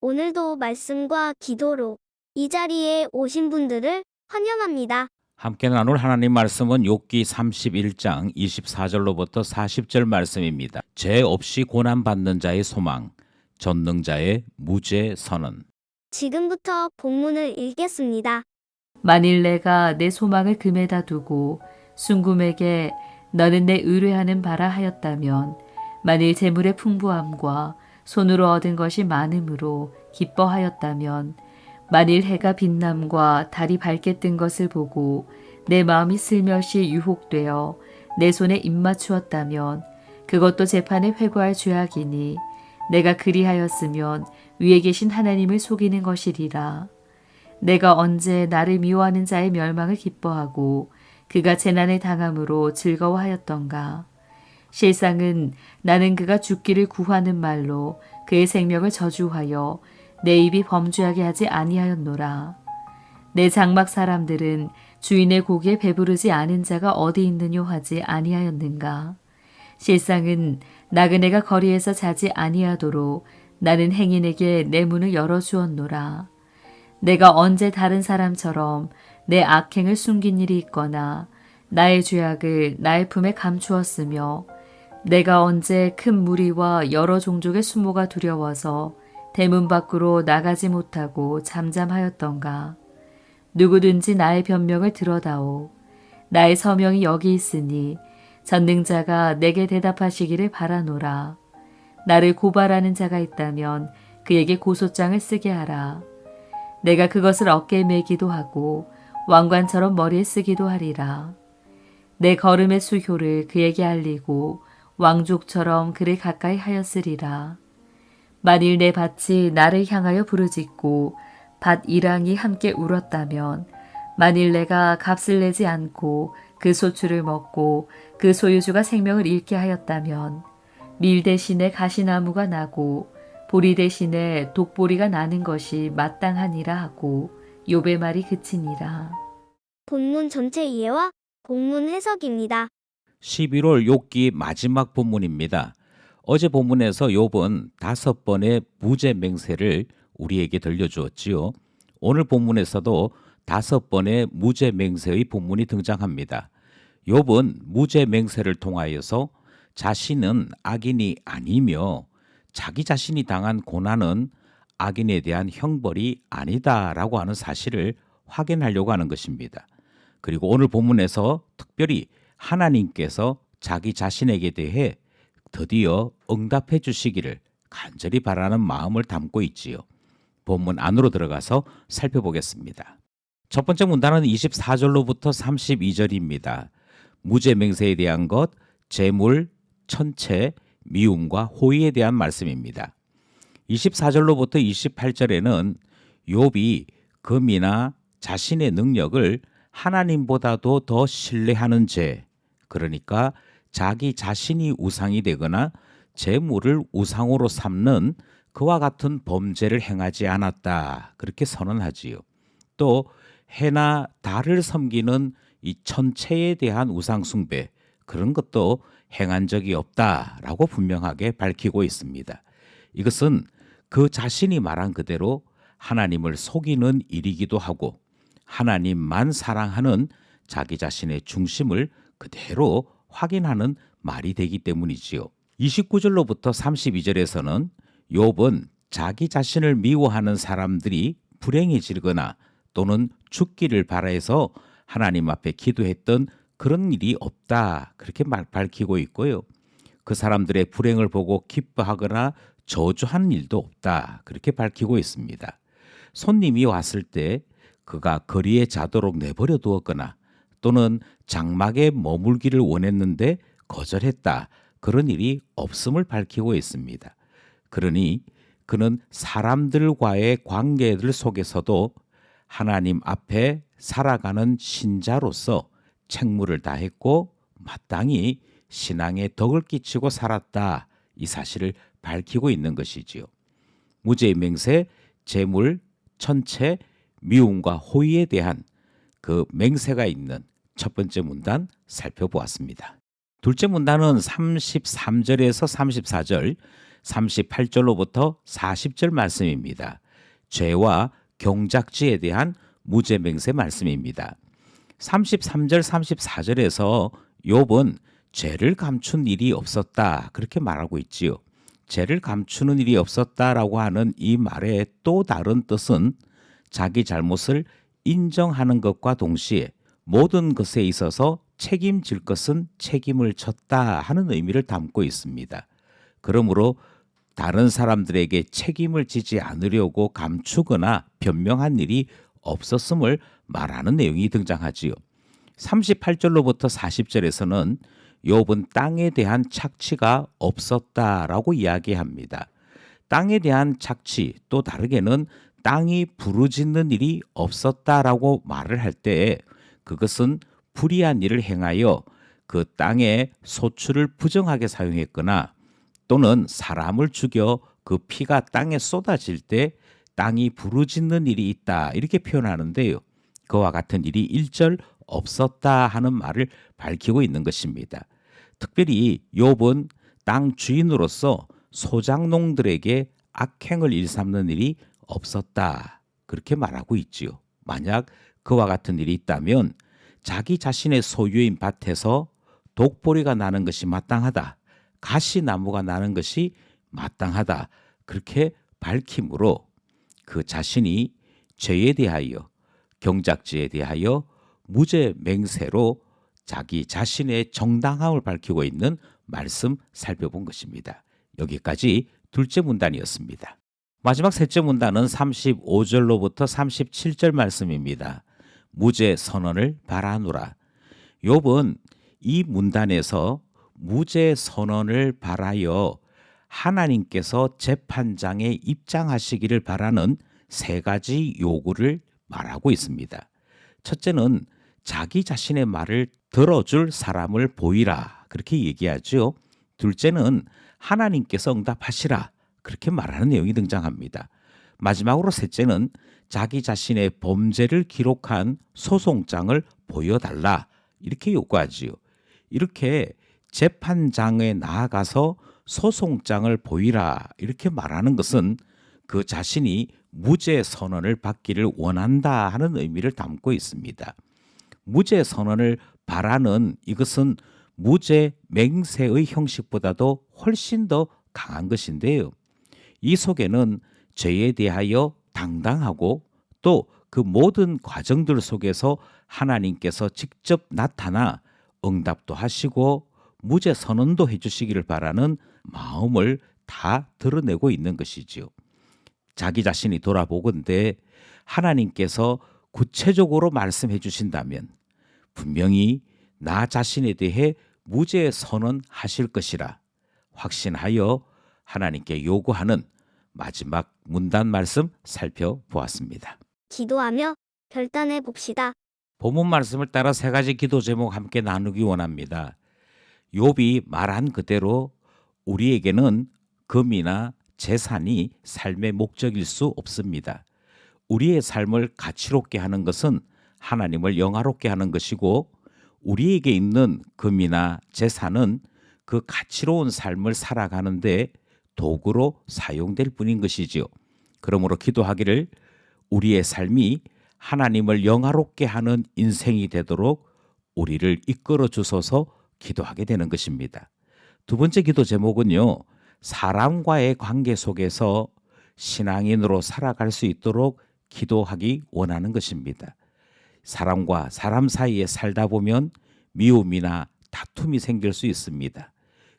오늘도 말씀과 기도로 이 자리에 오신 분들을 환영합니다. 함께 나눌 하나님 말씀은 욥기 31장 24절로부터 40절 말씀입니다. 죄 없이 고난받는 자의 소망, 전능자의 무죄 선언. 지금부터 본문을 읽겠습니다. 만일 내가 내 소망을 금에다 두고 순금에게 너는 내 의뢰하는 바라 하였다면, 만일 재물의 풍부함과 손으로 얻은 것이 많음으로 기뻐하였다면, 만일 해가 빛남과 달이 밝게 뜬 것을 보고 내 마음이 슬며시 유혹되어 내 손에 입맞추었다면, 그것도 재판에 회고할 죄악이니 내가 그리하였으면 위에 계신 하나님을 속이는 것이리라. 내가 언제 나를 미워하는 자의 멸망을 기뻐하고 그가 재난을 당함으로 즐거워하였던가. 실상은 나는 그가 죽기를 구하는 말로 그의 생명을 저주하여 내 입이 범죄하게 하지 아니하였노라. 내 장막 사람들은 주인의 고기에 배부르지 않은 자가 어디 있느뇨 하지 아니하였는가. 실상은 나그네가 거리에서 자지 아니하도록 나는 행인에게 내 문을 열어주었노라. 내가 언제 다른 사람처럼 내 악행을 숨긴 일이 있거나 나의 죄악을 나의 품에 감추었으며, 내가 언제 큰 무리와 여러 종족의 수모가 두려워서 대문 밖으로 나가지 못하고 잠잠하였던가. 누구든지 나의 변명을 들어다오. 나의 서명이 여기 있으니 전능자가 내게 대답하시기를 바라노라. 나를 고발하는 자가 있다면 그에게 고소장을 쓰게 하라. 내가 그것을 어깨에 매기도 하고 왕관처럼 머리에 쓰기도 하리라. 내 걸음의 수효를 그에게 알리고 왕족처럼 그를 가까이 하였으리라. 만일 내 밭이 나를 향하여 부르짖고 밭 이랑이 함께 울었다면, 만일 내가 값을 내지 않고 그 소출을 먹고 그 소유주가 생명을 잃게 하였다면, 밀 대신에 가시나무가 나고 보리 대신에 독보리가 나는 것이 마땅하니라 하고 욥의 말이 그치니라. 본문 전체 이해와 본문 해석입니다. 11월 욥기 마지막 본문입니다. 어제 본문에서 욥은 5번의 무죄 맹세를 우리에게 들려주었지요. 오늘 본문에서도 5번의 무죄 맹세의 본문이 등장합니다. 욥은 무죄 맹세를 통하여서 자신은 악인이 아니며 자기 자신이 당한 고난은 악인에 대한 형벌이 아니다라고 하는 사실을 확인하려고 하는 것입니다. 그리고 오늘 본문에서 특별히 하나님께서 자기 자신에게 대해 드디어 응답해 주시기를 간절히 바라는 마음을 담고 있지요. 본문 안으로 들어가서 살펴보겠습니다. 첫 번째 문단은 24절로부터 32절입니다. 무죄 맹세에 대한 것, 재물, 천체, 미움과 호의에 대한 말씀입니다. 24절로부터 28절에는 욥이 금이나 자신의 능력을 하나님보다도 더 신뢰하는 죄, 그러니까 자기 자신이 우상이 되거나 재물을 우상으로 삼는 그와 같은 범죄를 행하지 않았다, 그렇게 선언하지요. 또 해나 달을 섬기는 이 천체에 대한 우상 숭배, 그런 것도 행한 적이 없다라고 분명하게 밝히고 있습니다. 이것은 그 자신이 말한 그대로 하나님을 속이는 일이기도 하고 하나님만 사랑하는 자기 자신의 중심을 그대로 확인하는 말이 되기 때문이지요. 29절로부터 32절에서는 욥은 자기 자신을 미워하는 사람들이 불행해지거나 또는 죽기를 바라해서 하나님 앞에 기도했던 그런 일이 없다, 그렇게 밝히고 있고요. 그 사람들의 불행을 보고 기뻐하거나 저주하는 일도 없다, 그렇게 밝히고 있습니다. 손님이 왔을 때 그가 거리에 자도록 내버려 두었거나 또는 장막에 머물기를 원했는데 거절했다, 그런 일이 없음을 밝히고 있습니다. 그러니 그는 사람들과의 관계들 속에서도 하나님 앞에 살아가는 신자로서 책무를 다했고 마땅히 신앙에 덕을 끼치고 살았다, 이 사실을 밝히고 있는 것이지요. 무죄의 맹세, 재물, 천체, 미움과 호의에 대한 그 맹세가 있는 첫 번째 문단 살펴보았습니다. 둘째 문단은 33절에서 34절, 38절로부터 40절 말씀입니다. 죄와 경작지에 대한 무죄 맹세 말씀입니다. 33절 34절에서 욥은 죄를 감춘 일이 없었다 그렇게 말하고 있지요. 죄를 감추는 일이 없었다라고 하는 이 말의 또 다른 뜻은 자기 잘못을 인정하는 것과 동시에 모든 것에 있어서 책임질 것은 책임을 졌다 하는 의미를 담고 있습니다. 그러므로 다른 사람들에게 책임을 지지 않으려고 감추거나 변명한 일이 없었음을 말하는 내용이 등장하지요. 38절로부터 40절에서는 욥은 땅에 대한 착취가 없었다라고 이야기합니다. 땅에 대한 착취, 또 다르게는 땅이 부르짖는 일이 없었다라고 말을 할 때 그것은 불의한 일을 행하여 그 땅의 소출을 부정하게 사용했거나 또는 사람을 죽여 그 피가 땅에 쏟아질 때 땅이 부르짖는 일이 있다 이렇게 표현하는데요. 그와 같은 일이 일절 없었다 하는 말을 밝히고 있는 것입니다. 특별히 욥은 땅 주인으로서 소작농들에게 악행을 일삼는 일이 없었다 그렇게 말하고 있지요. 만약 그와 같은 일이 있다면 자기 자신의 소유인 밭에서 독보리가 나는 것이 마땅하다, 가시나무가 나는 것이 마땅하다 그렇게 밝힘으로 그 자신이 죄에 대하여 경작지에 대하여 무죄 맹세로 자기 자신의 정당함을 밝히고 있는 말씀 살펴본 것입니다. 여기까지 둘째 문단이었습니다. 마지막 셋째 문단은 35절로부터 37절 말씀입니다. 무죄 선언을 바라노라. 욥은 이 문단에서 무죄 선언을 바라여 하나님께서 재판장에 입장하시기를 바라는 세 가지 요구를 말하고 있습니다. 첫째는 자기 자신의 말을 들어줄 사람을 보이라 그렇게 얘기하죠. 둘째는 하나님께서 응답하시라 그렇게 말하는 내용이 등장합니다. 마지막으로 셋째는 자기 자신의 범죄를 기록한 소송장을 보여달라 이렇게 요구하지요. 이렇게 재판장에 나아가서 소송장을 보이라 이렇게 말하는 것은 그 자신이 무죄 선언을 받기를 원한다 하는 의미를 담고 있습니다. 무죄 선언을 바라는 이것은 무죄 맹세의 형식보다도 훨씬 더 강한 것인데요. 이 속에는 죄에 대하여 당당하고 또 그 모든 과정들 속에서 하나님께서 직접 나타나 응답도 하시고 무죄 선언도 해주시기를 바라는 마음을 다 드러내고 있는 것이지요. 자기 자신이 돌아보건대 하나님께서 구체적으로 말씀해 주신다면 분명히 나 자신에 대해 무죄 선언하실 것이라 확신하여 하나님께 요구하는 마지막 문단 말씀 살펴보았습니다. 기도하며 결단해 봅시다. 본문 말씀을 따라 세 가지 기도 제목 함께 나누기 원합니다. 욥이 말한 그대로 우리에게는 금이나 재산이 삶의 목적일 수 없습니다. 우리의 삶을 가치롭게 하는 것은 하나님을 영화롭게 하는 것이고 우리에게 있는 금이나 재산은 그 가치로운 삶을 살아가는데 도구로 사용될 뿐인 것이지요. 그러므로 기도하기를 우리의 삶이 하나님을 영화롭게 하는 인생이 되도록 우리를 이끌어 주소서 기도하게 되는 것입니다. 두 번째 기도 제목은요. 사람과의 관계 속에서 신앙인으로 살아갈 수 있도록 기도하기 원하는 것입니다. 사람과 사람 사이에 살다 보면 미움이나 다툼이 생길 수 있습니다.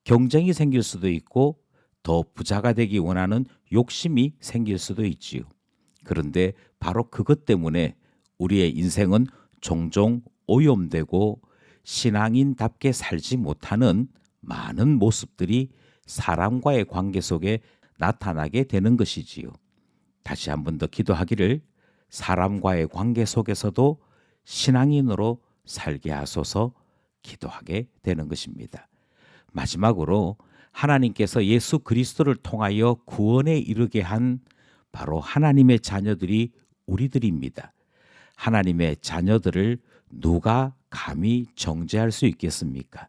경쟁이 생길 수도 있고 더 부자가 되기 원하는 욕심이 생길 수도 있지요. 그런데 바로 그것 때문에 우리의 인생은 종종 오염되고 신앙인답게 살지 못하는 많은 모습들이 사람과의 관계 속에 나타나게 되는 것이지요. 다시 한 번 더 기도하기를 사람과의 관계 속에서도 신앙인으로 살게 하소서 기도하게 되는 것입니다. 마지막으로 하나님께서 예수 그리스도를 통하여 구원에 이르게 한 바로 하나님의 자녀들이 우리들입니다. 하나님의 자녀들을 누가 감히 정죄할 수 있겠습니까?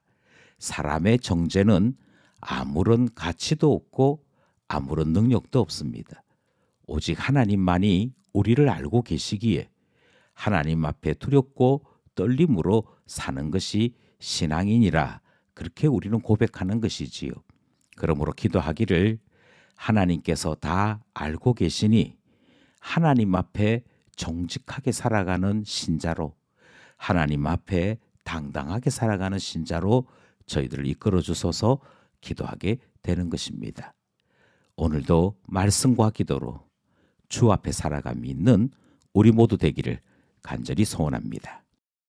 사람의 정죄는 아무런 가치도 없고 아무런 능력도 없습니다. 오직 하나님만이 우리를 알고 계시기에 하나님 앞에 두렵고 떨림으로 사는 것이 신앙이니라, 그렇게 우리는 고백하는 것이지요. 그러므로 기도하기를 하나님께서 다 알고 계시니 하나님 앞에 정직하게 살아가는 신자로, 하나님 앞에 당당하게 살아가는 신자로 저희들을 이끌어 주소서 기도하게 되는 것입니다. 오늘도 말씀과 기도로 주 앞에 살아감이 있는 우리 모두 되기를 간절히 소원합니다.